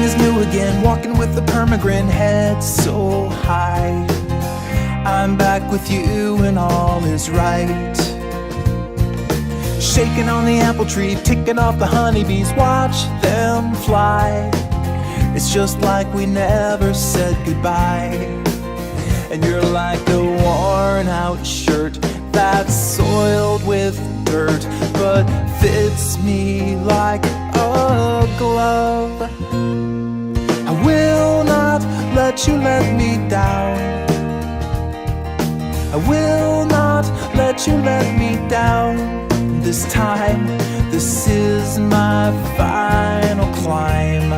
is new again, walking with a permagrin, head so high. I'm back with you and all is right. Shaking on the apple tree, ticking off the honeybees, watch them fly. It's just like we never said goodbye. And you're like a worn out shirt that's soiled with dirt, but fits me like a glove. I will not let you let me down. I will not let you let me down. This time, this is my final climb.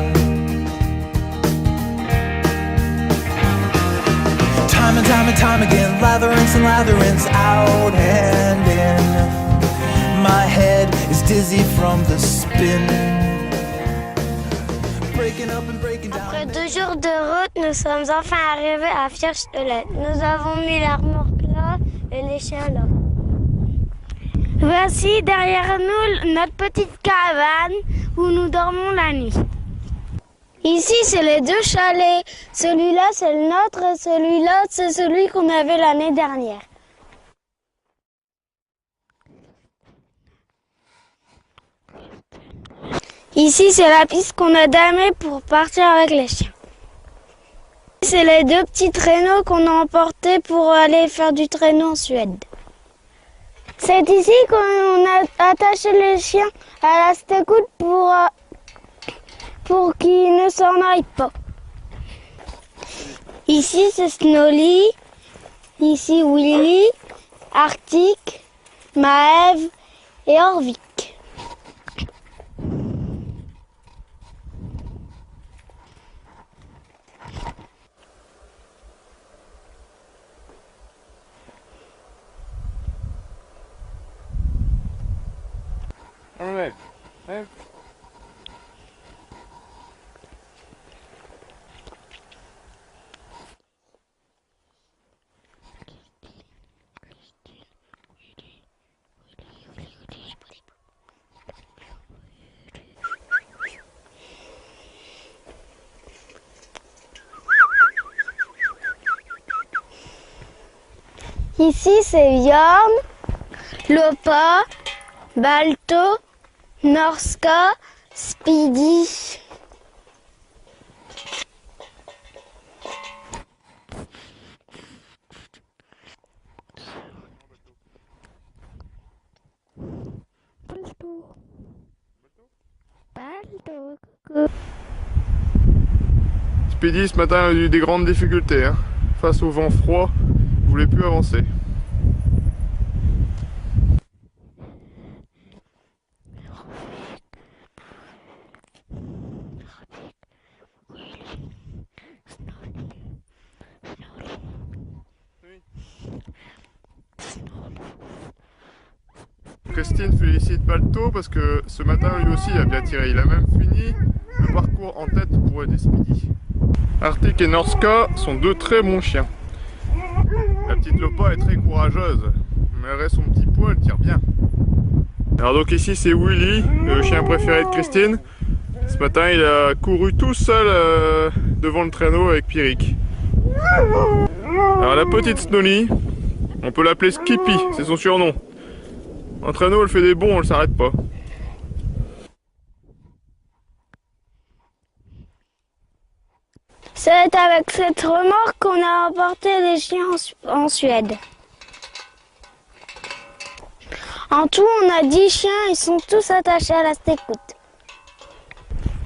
Time and time and time again, labyrinths and labyrinths, out and in. My head is dizzy from the spin. Breaking up and breaking down. Après 2 jours de route, nous sommes enfin arrivés à Fierstelet. Nous avons mis la remorque là et les chiens là. Voici derrière nous notre petite caravane où nous dormons la nuit. Ici, c'est les 2 chalets. Celui-là, c'est le nôtre et celui-là, c'est celui qu'on avait l'année dernière. Ici, c'est la piste qu'on a damée pour partir avec les chiens. C'est les 2 petits traîneaux qu'on a emportés pour aller faire du traîneau en Suède. C'est ici qu'on a attaché les chiens à la stécoute pour qu'ils ne s'en aillent pas. Ici, c'est Snowly, ici Willy, Arctic, Maëv et Orvik. Maëv, Maëv. Ici, c'est Björn, Lopa, Balto, Norska, Speedy. Speedy, ce matin, a eu des grandes difficultés. Hein. Face au vent froid, il ne voulait plus avancer. Christine félicite Balto parce que ce matin lui aussi a bien tiré. Il a même fini le parcours en tête pour aider Speedy. Arctic et Norska sont 2 très bons chiens. La petite Lopa est très courageuse, mais elle reste son petit poids, elle tire bien. Alors donc ici c'est Willy, le chien préféré de Christine. Ce matin il a couru tout seul devant le traîneau avec Pierrick. Alors la petite Snowly, on peut l'appeler Skippy, c'est son surnom. En traîneau elle fait des bonds, elle s'arrête pas. C'est avec cette remorque qu'on a emporté les chiens en Suède. En tout, on a 10 chiens, ils sont tous attachés à la stécoute.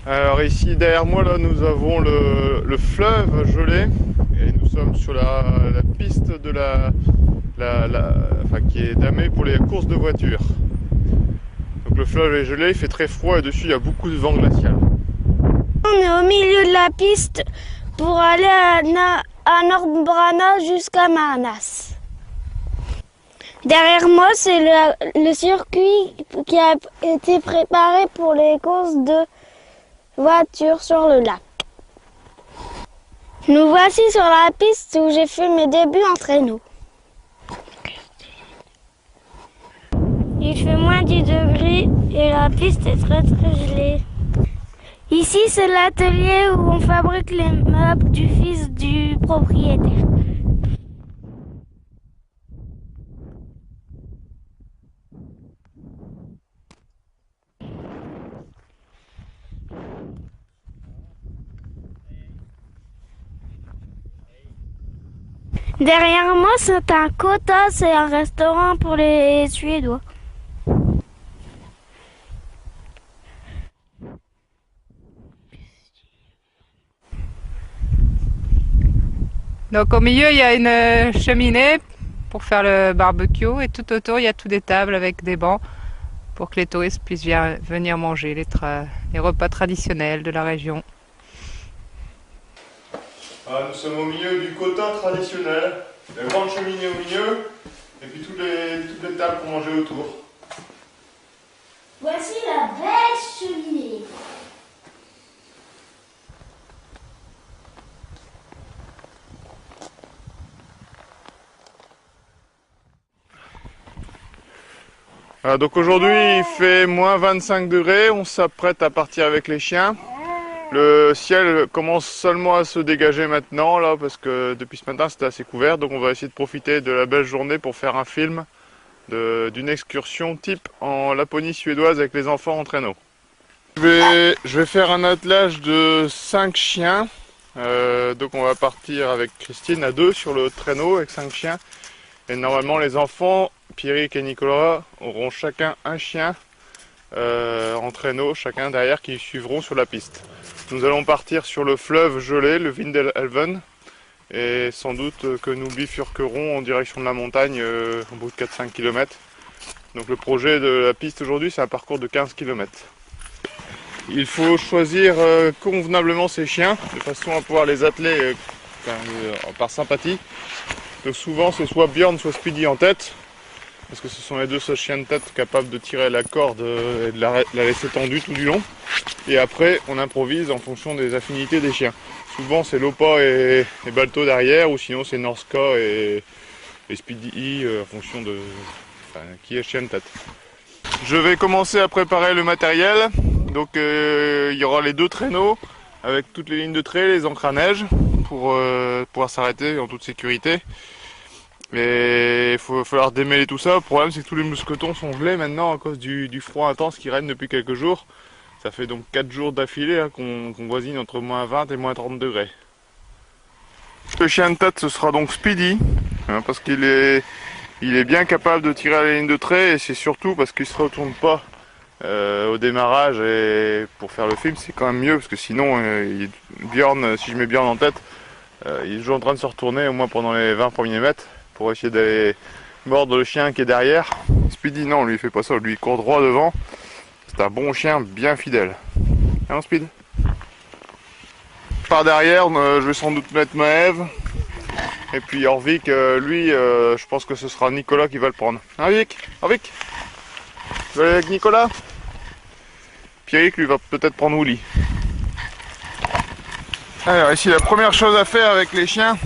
Alors ici derrière moi là nous avons le fleuve gelé et nous sommes sur la piste de enfin, qui est damée pour les courses de voitures. Donc le fleuve est gelé, il fait très froid et dessus il y a beaucoup de vent glacial. On est au milieu de la piste pour aller à Nordbrana jusqu'à Marnas. Derrière moi, c'est le circuit qui a été préparé pour les courses de voitures sur le lac. Nous voici sur la piste où j'ai fait mes débuts en traîneau. Il fait moins 10 degrés et la piste est très gelée. Ici, c'est l'atelier où on fabrique les meubles du fils du propriétaire. Derrière moi, c'est un Kota, c'est un restaurant pour les Suédois. Donc au milieu, il y a une cheminée pour faire le barbecue et tout autour, il y a toutes des tables avec des bancs pour que les touristes puissent venir manger les repas traditionnels de la région. Nous sommes au milieu du Kota traditionnel, la grande cheminée au milieu, et puis toutes les tables pour manger autour. Voici la belle cheminée. Donc aujourd'hui il fait moins 25 degrés, on s'apprête à partir avec les chiens. Le ciel commence seulement à se dégager maintenant là parce que depuis ce matin c'était assez couvert, donc on va essayer de profiter de la belle journée pour faire un film d'une excursion type en Laponie suédoise avec les enfants en traîneau. Je vais faire un attelage de 5 chiens, donc on va partir avec Christine à 2 sur le traîneau avec 5 chiens et normalement les enfants, Pierrick et Nicolas, auront chacun un chien en traîneau, chacun derrière, qui suivront sur la piste. Nous allons partir sur le fleuve gelé, le Vindelälven, et sans doute que nous bifurquerons en direction de la montagne au bout de 4-5 km. Donc le projet de la piste aujourd'hui, c'est un parcours de 15 km. Il faut choisir convenablement ses chiens, de façon à pouvoir les atteler par sympathie. Donc souvent c'est soit Björn, soit Speedy en tête, parce que ce sont les deux seuls chiens de tête capables de tirer la corde et de la laisser tendue tout du long. Et après, on improvise en fonction des affinités des chiens. Souvent, c'est Lopa et Balto derrière, ou sinon c'est Norska et Speedy en fonction de qui est chien de tête. Je vais commencer à préparer le matériel. Donc, il y aura les 2 traîneaux avec toutes les lignes de trait, les encres à neige pour pouvoir s'arrêter en toute sécurité. Mais il va falloir démêler tout ça. Le problème c'est que tous les mousquetons sont gelés maintenant à cause du froid intense qui règne depuis quelques jours. Ça fait donc 4 jours d'affilée hein, qu'on voisine entre moins 20 et moins 30 degrés. Le chien de tête ce sera donc Speedy, hein, parce qu'il est bien capable de tirer à la ligne de trait et c'est surtout parce qu'il ne se retourne pas au démarrage et pour faire le film c'est quand même mieux parce que sinon Björn, si je mets Björn en tête, il est toujours en train de se retourner au moins pendant les 20 premiers mètres pour essayer d'aller mordre le chien qui est derrière. Speedy non, lui il fait pas ça, lui il court droit devant. C'est un bon chien bien fidèle. Hein Speed? Par derrière, je vais sans doute mettre Maëv. Et puis Orvik, lui, je pense que ce sera Nicolas qui va le prendre. Hein Vic? Orvik? Tu vas aller avec Nicolas? Pierrick lui va peut-être prendre Willy. Alors ici la première chose à faire avec les chiens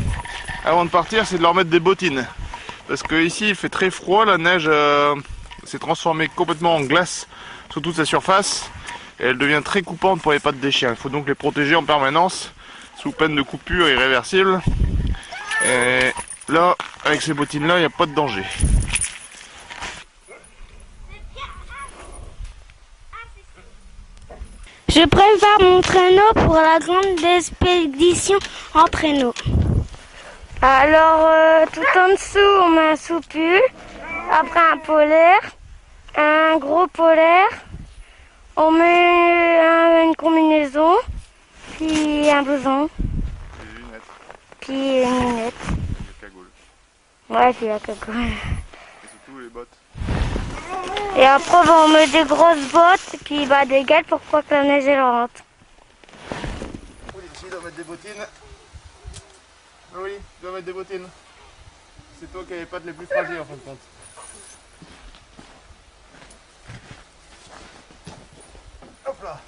avant de partir, c'est de leur mettre des bottines. Parce que ici il fait très froid, la neige s'est transformée complètement en glace sur toute sa surface et elle devient très coupante pour les pattes des chiens. Il faut donc les protéger en permanence sous peine de coupure irréversible. Et là, avec ces bottines là, il n'y a pas de danger. Je prépare mon traîneau pour la grande expédition en traîneau. Alors, tout en dessous, on met un soupul, après un polaire, un gros polaire, on met une combinaison, puis un blouson, puis une lunette. Ouais, puis la cagoule. Et surtout les bottes. Et après, on met des grosses bottes, puis des gales pour pas que la neige elle rentre. Oui, ici, il doit mettre des bottines. Oui, il doit mettre des bottines. C'est toi qui as les pattes les plus fragiles en fin de compte. Hop là.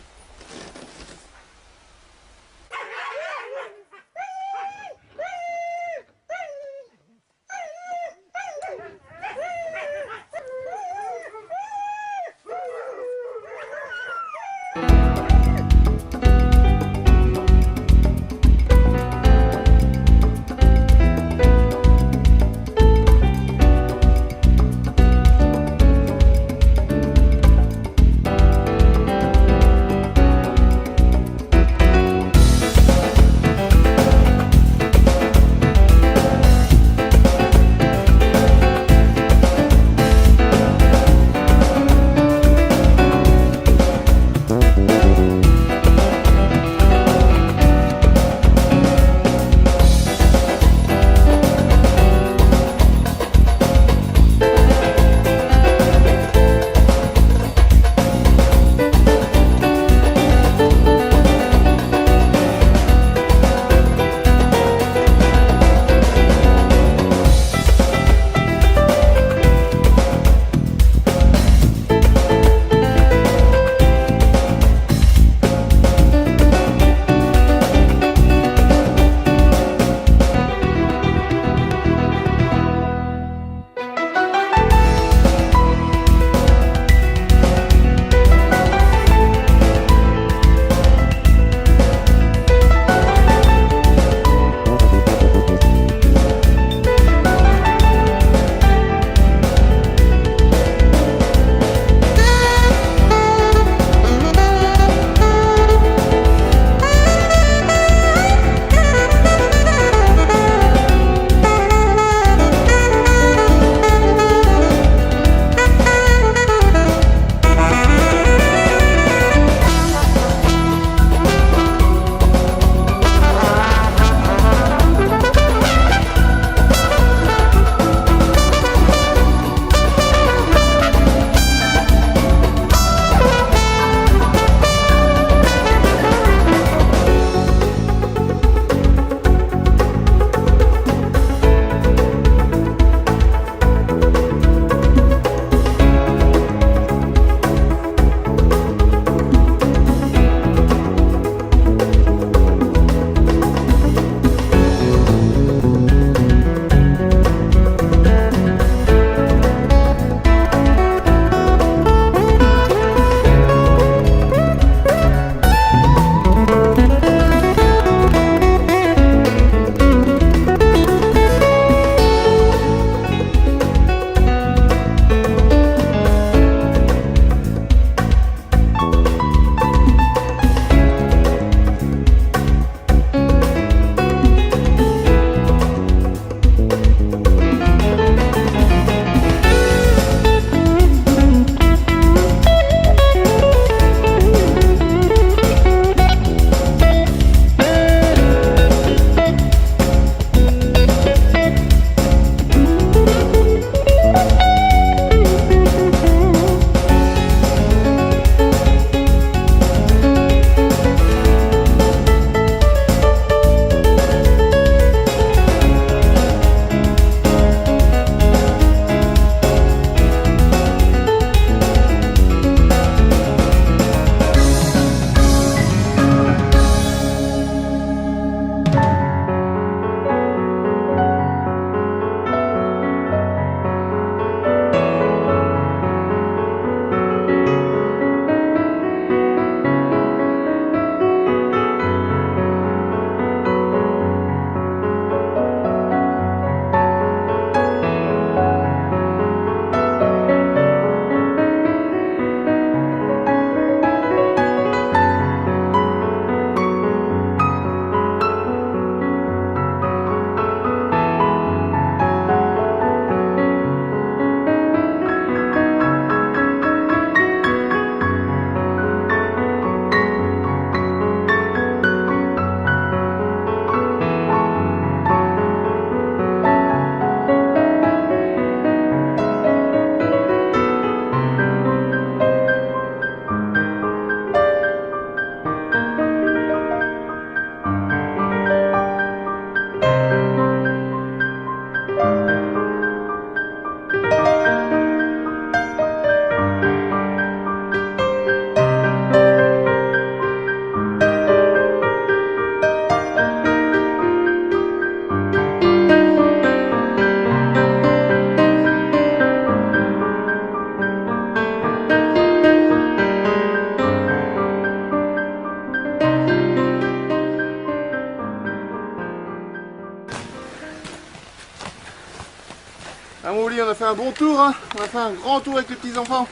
a fait un bon tour, hein. On a fait un grand tour avec les petits enfants.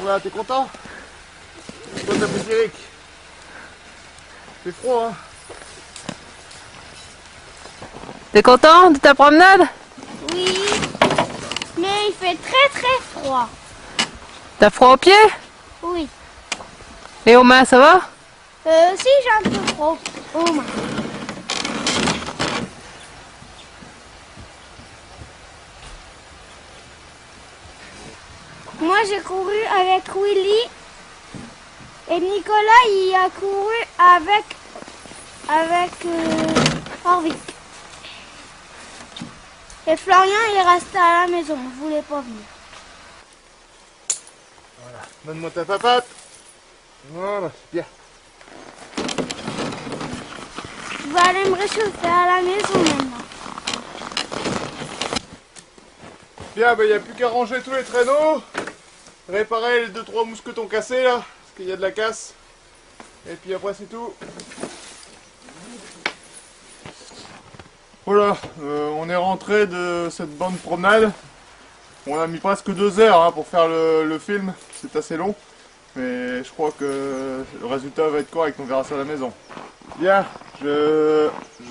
Voilà, t'es content? Toi t'as petit Eric. C'est froid, hein. T'es content de ta promenade? Oui, mais il fait très froid. T'as froid aux pieds? Oui. Et aux mains, ça va? Si j'ai un peu froid aux mains. Moi j'ai couru avec Willy et Nicolas il a couru avec Orvic. Et Florian il est resté à la maison, il voulait pas venir. Voilà, donne-moi ta papate. Voilà, c'est bien. Je vais aller me réchauffer à la maison maintenant. Bien, il n'y a plus qu'à ranger tous les traîneaux. Réparer les 2-3 mousquetons cassés là, parce qu'il y a de la casse. Et puis après c'est tout. Voilà, on est rentré de cette bonne promenade. On a mis presque 2 heures hein, pour faire le film, c'est assez long. Mais je crois que le résultat va être correct, on verra ça à la maison. Bien, je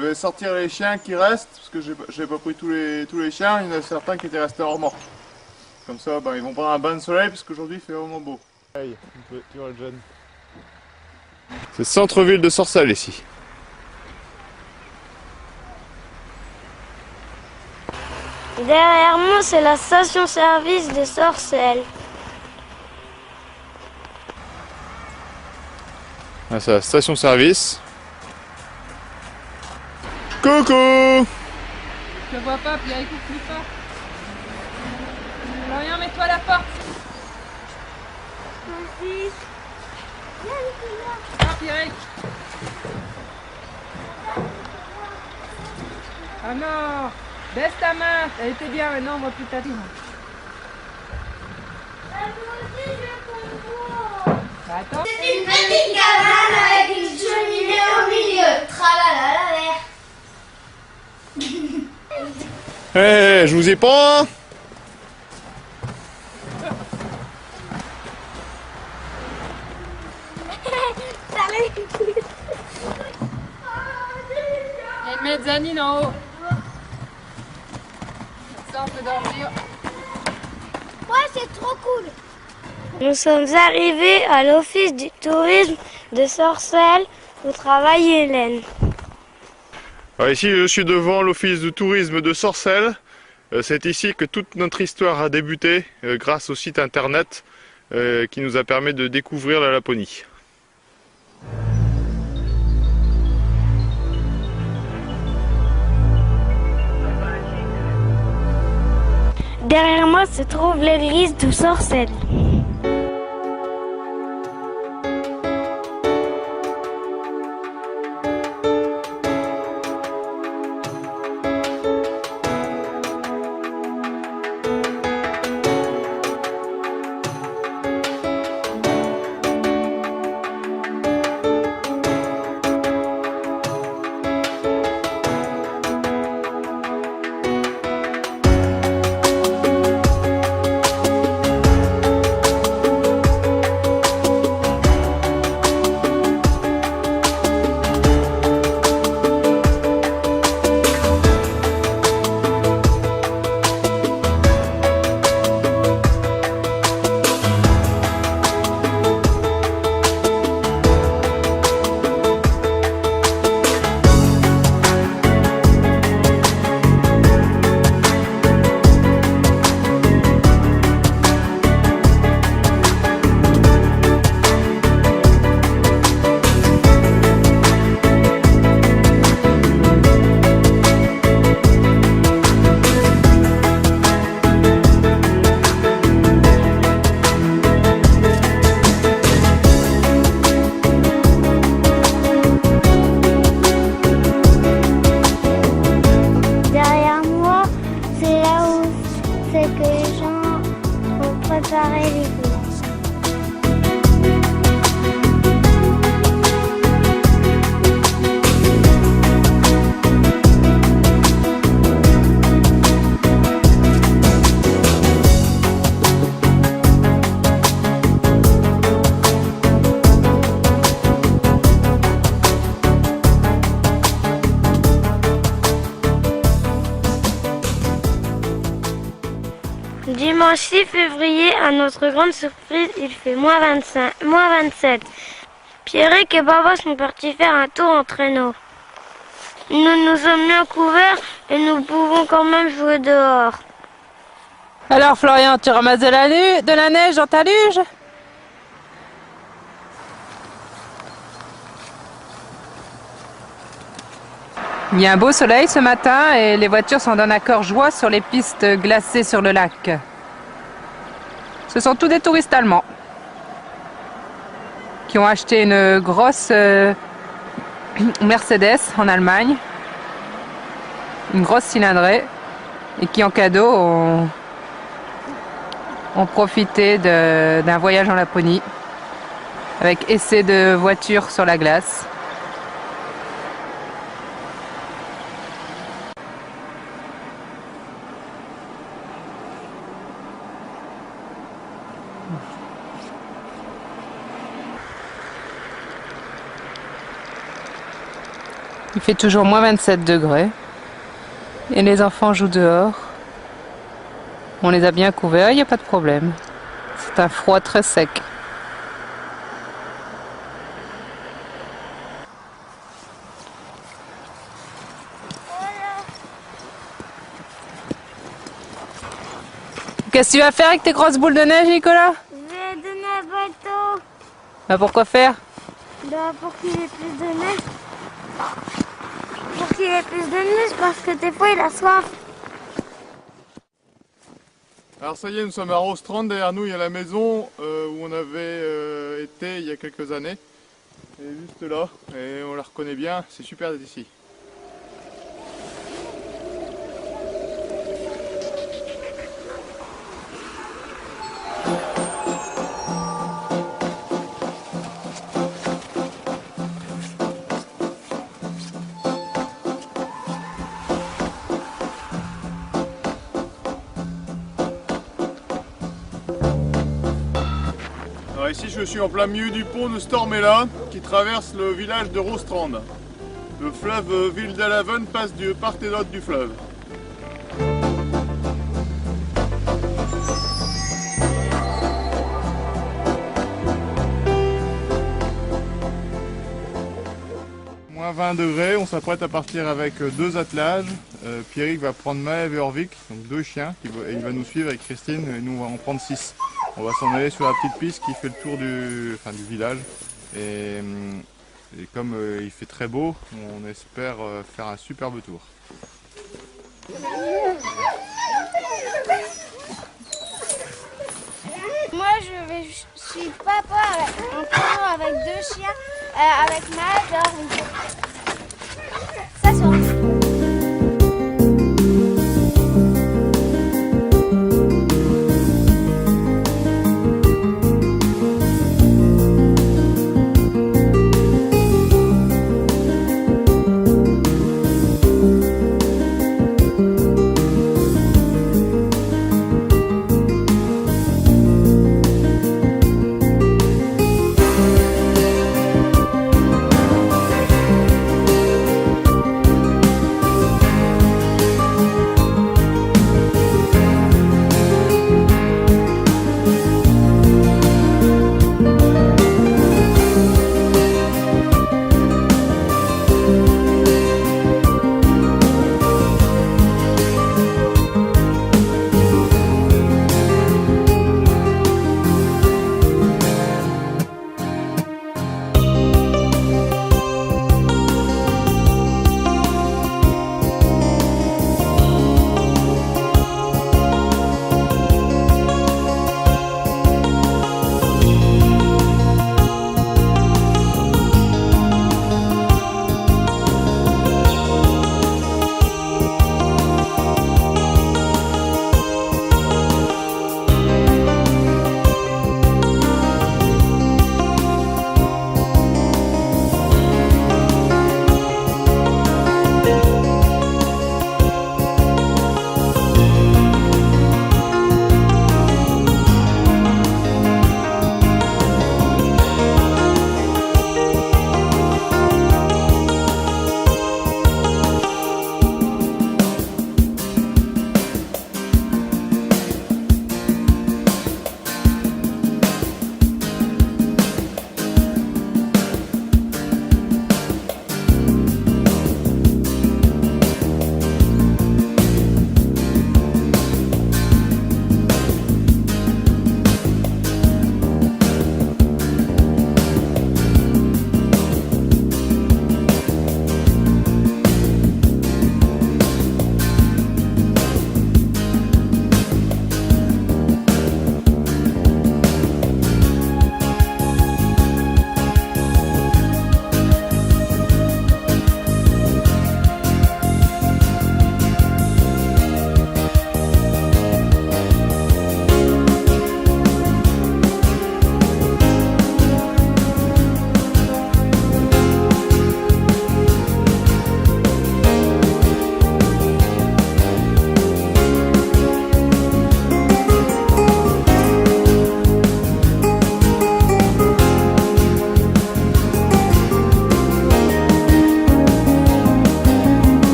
vais sortir les chiens qui restent, parce que j'ai pas pris tous les chiens, il y en a certains qui étaient restés hors mort. Comme ça, ils vont prendre un bain de soleil, parce qu'aujourd'hui il fait vraiment beau. Hey, tu vois le jeune. C'est centre-ville de Sorcelles ici. Derrière moi c'est la station-service de Sorcelles. Ah, c'est la station-service. Coucou! Je te vois pas, Pierre, écoute plus fort. Florian, mets-toi à la porte. Ah, Pierre. Ah non! Baisse ta main, elle était bien, maintenant on voit plus ta main. Attends. C'est une petite cabane avec une cheminée au milieu. Tralala la Hé, je vous ai pas! Il y a une mezzanine en haut. Ça, on peut dormir. Ouais, c'est trop cool. Nous sommes arrivés à l'office du tourisme de Sorcelles où travaille Hélène. Alors ici, je suis devant l'office du tourisme de Sorcelles. C'est ici que toute notre histoire a débuté grâce au site internet qui nous a permis de découvrir la Laponie. Derrière moi se trouve l'église de Sorcelles. En 6 février, à notre grande surprise, il fait -27. Pierrick et Baba sont partis faire un tour en traîneau. Nous nous sommes bien couverts et nous pouvons quand même jouer dehors. Alors Florian, tu ramasses de la neige dans ta luge? Il y a un beau soleil ce matin et les voitures sont d'un accord joie sur les pistes glacées sur le lac. Ce sont tous des touristes allemands qui ont acheté une grosse Mercedes en Allemagne, une grosse cylindrée, et qui en cadeau ont profité d'un voyage en Laponie avec essai de voiture sur la glace. Il fait toujours -27 degrés et les enfants jouent dehors. On les a bien couverts, il n'y a pas de problème. C'est un froid très sec. Qu'est-ce que tu vas faire avec tes grosses boules de neige, Nicolas? Je vais donner un bateau. Bah pourquoi faire? Pour qu'il ait plus de neige. Pour qu'il ait plus de neige, parce que des fois il a soif. Alors ça y est, nous sommes à Rostrand, derrière nous il y a la maison où on avait été il y a quelques années. Elle est juste là, et on la reconnaît bien, c'est super d'être ici. Alors ici je suis en plein milieu du pont de Stormella qui traverse le village de Rostrand. Le fleuve Wildelaven passe de part et d'autre du fleuve. -20 degrés, on s'apprête à partir avec 2 attelages. Pierrick va prendre Maëv et Orvik, donc 2 chiens, et il va nous suivre avec Christine, et nous on va en prendre 6. On va s'en aller sur la petite piste qui fait le tour du village. Et comme il fait très beau, on espère faire un superbe tour. Moi je suis papa en traîneau avec 2 chiens, avec Maëv et Orvik. Ça c'est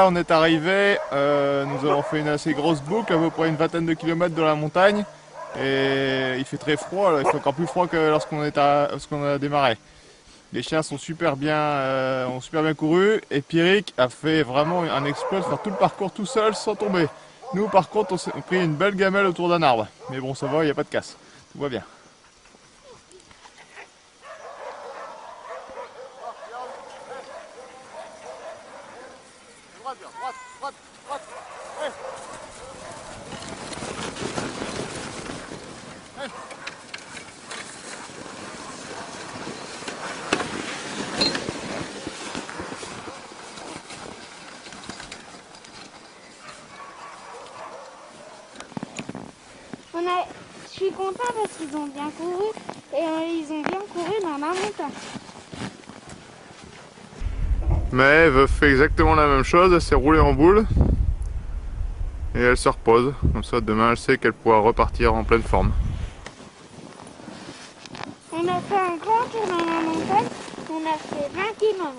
Voilà, on est arrivé, nous avons fait une assez grosse boucle, à peu près une vingtaine de kilomètres dans la montagne. Et il fait très froid, là, il fait encore plus froid que lorsqu'on a démarré. Les chiens sont ont super bien couru et Pierrick a fait vraiment un exploit de faire tout le parcours tout seul sans tomber. Nous par contre on s'est pris une belle gamelle autour d'un arbre. Mais bon ça va, il n'y a pas de casse, tout va bien. Je suis content parce qu'ils ont bien couru et ils ont bien couru dans la montagne. Mais Eve fait exactement la même chose, elle s'est roulée en boule et elle se repose. Comme ça demain elle sait qu'elle pourra repartir en pleine forme. On a fait un grand tour dans la montagne, on a fait 20 km.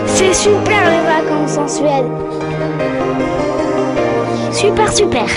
C'est super les vacances en Suède. Super.